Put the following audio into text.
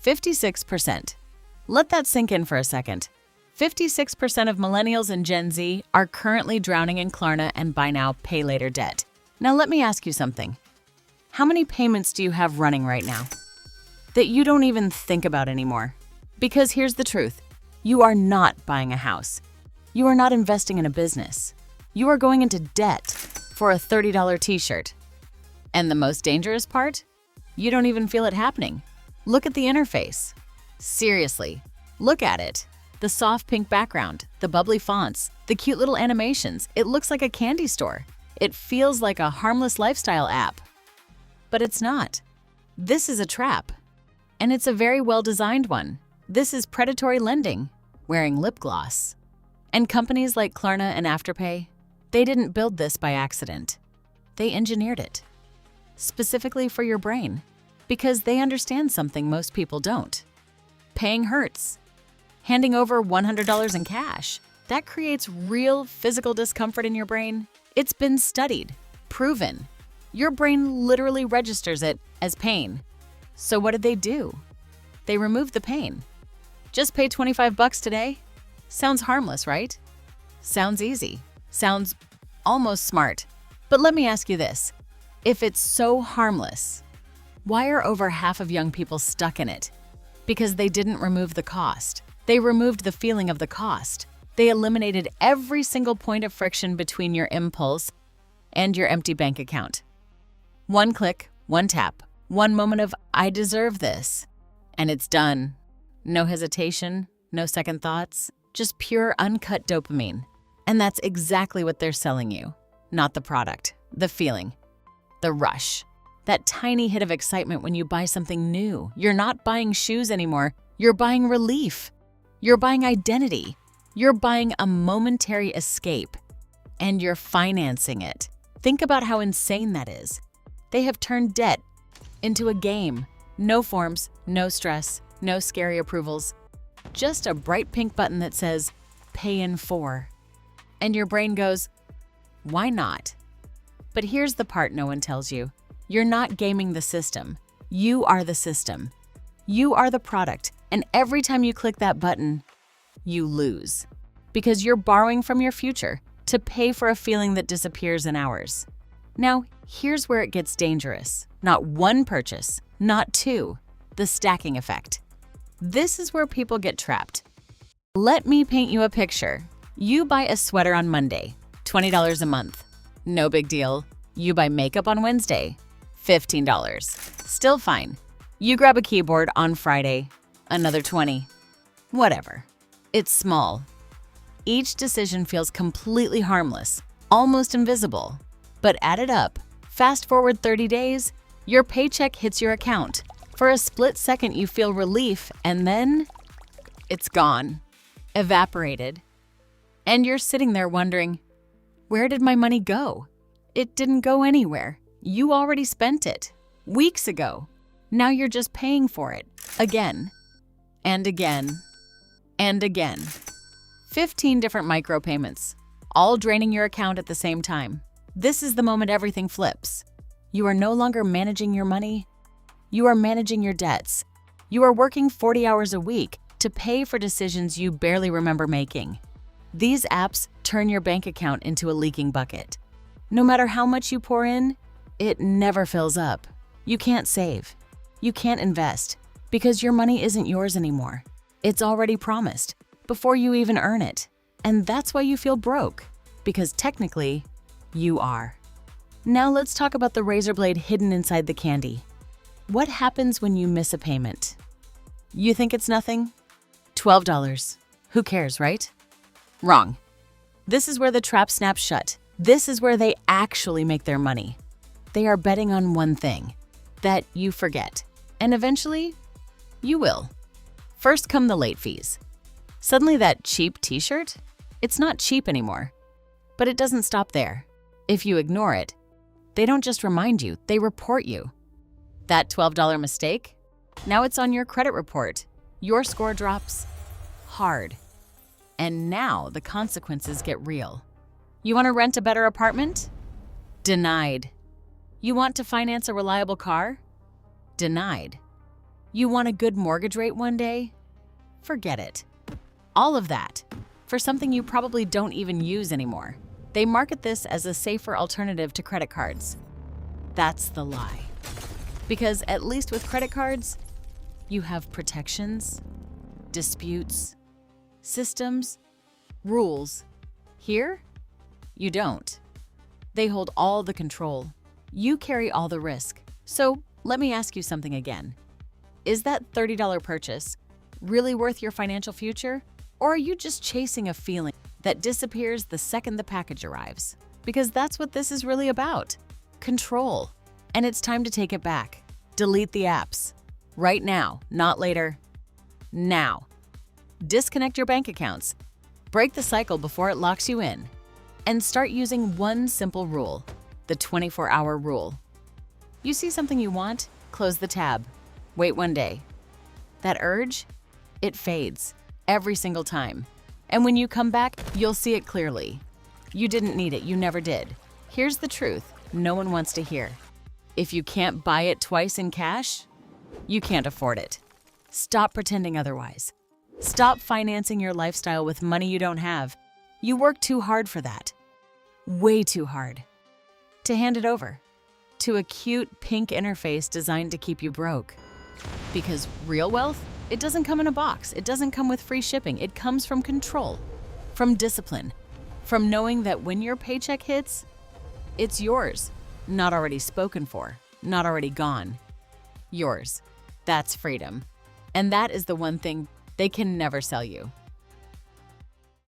56%. Let that sink in for a second. 56% of Millennials and Gen Z are currently drowning in Klarna and buy now, pay later debt. Now let me ask you something. How many payments do you have running right now that you don't even think about anymore? Because here's the truth. You are not buying a house. You are not investing in a business. You are going into debt for a $30 t-shirt. And the most dangerous part? You don't even feel it happening. Look at the interface. Seriously, look at it. The soft pink background, the bubbly fonts, the cute little animations. It looks like a candy store. It feels like a harmless lifestyle app. But it's not. This is a trap. And it's a very well-designed one. This is predatory lending, wearing lip gloss. And companies like Klarna and Afterpay, they didn't build this by accident. They engineered it. Specifically for your brain. Because they understand something most people don't. Paying hurts. Handing over $100 in cash. That creates real physical discomfort in your brain. It's been studied, proven. Your brain literally registers it as pain. So what did they do? They removed the pain. Just pay $25 today? Sounds harmless, right? Sounds easy. Sounds almost smart. But let me ask you this. If it's so harmless, why are over half of young people stuck in it? Because they didn't remove the cost. They removed the feeling of the cost. They eliminated every single point of friction between your impulse and your empty bank account. One click, one tap, one moment of, I deserve this. And it's done. No hesitation, no second thoughts, just pure uncut dopamine. And that's exactly what they're selling you. Not the product, the feeling, the rush. That tiny hit of excitement when you buy something new. You're not buying shoes anymore. You're buying relief. You're buying identity. You're buying a momentary escape. And you're financing it. Think about how insane that is. They have turned debt into a game. No forms, no stress, no scary approvals. Just a bright pink button that says, Pay in 4. And your brain goes, why not? But here's the part no one tells you. You're not gaming the system. You are the system. You are the product. And every time you click that button, you lose. Because you're borrowing from your future to pay for a feeling that disappears in hours. Now, here's where it gets dangerous. Not one purchase, not two. The stacking effect. This is where people get trapped. Let me paint you a picture. You buy a sweater on Monday, $20 a month. No big deal. You buy makeup on Wednesday, $15. Still fine. You grab a keyboard on Friday, another $20. Whatever. It's small. Each decision feels completely harmless, almost invisible. But add it up. Fast forward 30 days, your paycheck hits your account. For a split second, you feel relief, and then it's gone. Evaporated. And you're sitting there wondering, where did my money go? It didn't go anywhere. You already spent it. Weeks ago. Now you're just paying for it. Again. And again. And again. 15 different micropayments, all draining your account at the same time. This is the moment everything flips. You are no longer managing your money. You are managing your debts. You are working 40 hours a week to pay for decisions you barely remember making. These apps turn your bank account into a leaking bucket. No matter how much you pour in, it never fills up. You can't save. You can't invest because your money isn't yours anymore. It's already promised before you even earn it. And that's why you feel broke, because technically, you are. Now let's talk about the razor blade hidden inside the candy. What happens when you miss a payment? You think it's nothing? $12. Who cares, right? Wrong. This is where the trap snaps shut. This is where they actually make their money. They are betting on one thing, that you forget. And eventually, you will. First come the late fees. Suddenly that cheap t-shirt? It's not cheap anymore. But it doesn't stop there. If you ignore it, they don't just remind you, they report you. That $12 mistake? Now it's on your credit report. Your score drops hard. And now the consequences get real. You want to rent a better apartment? Denied. You want to finance a reliable car? Denied. You want a good mortgage rate one day? Forget it. All of that for something you probably don't even use anymore. They market this as a safer alternative to credit cards. That's the lie. Because at least with credit cards, you have protections, disputes, systems, rules. Here, you don't. They hold all the control. You carry all the risk. So let me ask you something again. Is that $30 purchase really worth your financial future? Or are you just chasing a feeling that disappears the second the package arrives? Because that's what this is really about. Control. And it's time to take it back. Delete the apps. Right now, not later. Now. Disconnect your bank accounts. Break the cycle before it locks you in. And start using one simple rule, the 24-hour rule. You see something you want? Close the tab. Wait one day. That urge? It fades every single time. And when you come back, you'll see it clearly. You didn't need it. You never did. Here's the truth no one wants to hear. If you can't buy it twice in cash, you can't afford it. Stop pretending otherwise. Stop financing your lifestyle with money you don't have. You work too hard for that. Way too hard. To hand it over to a cute pink interface designed to keep you broke. Because real wealth, it doesn't come in a box. It doesn't come with free shipping. It comes from control, from discipline, from knowing that when your paycheck hits, it's yours, not already spoken for, not already gone. Yours. That's freedom. And that is the one thing they can never sell you.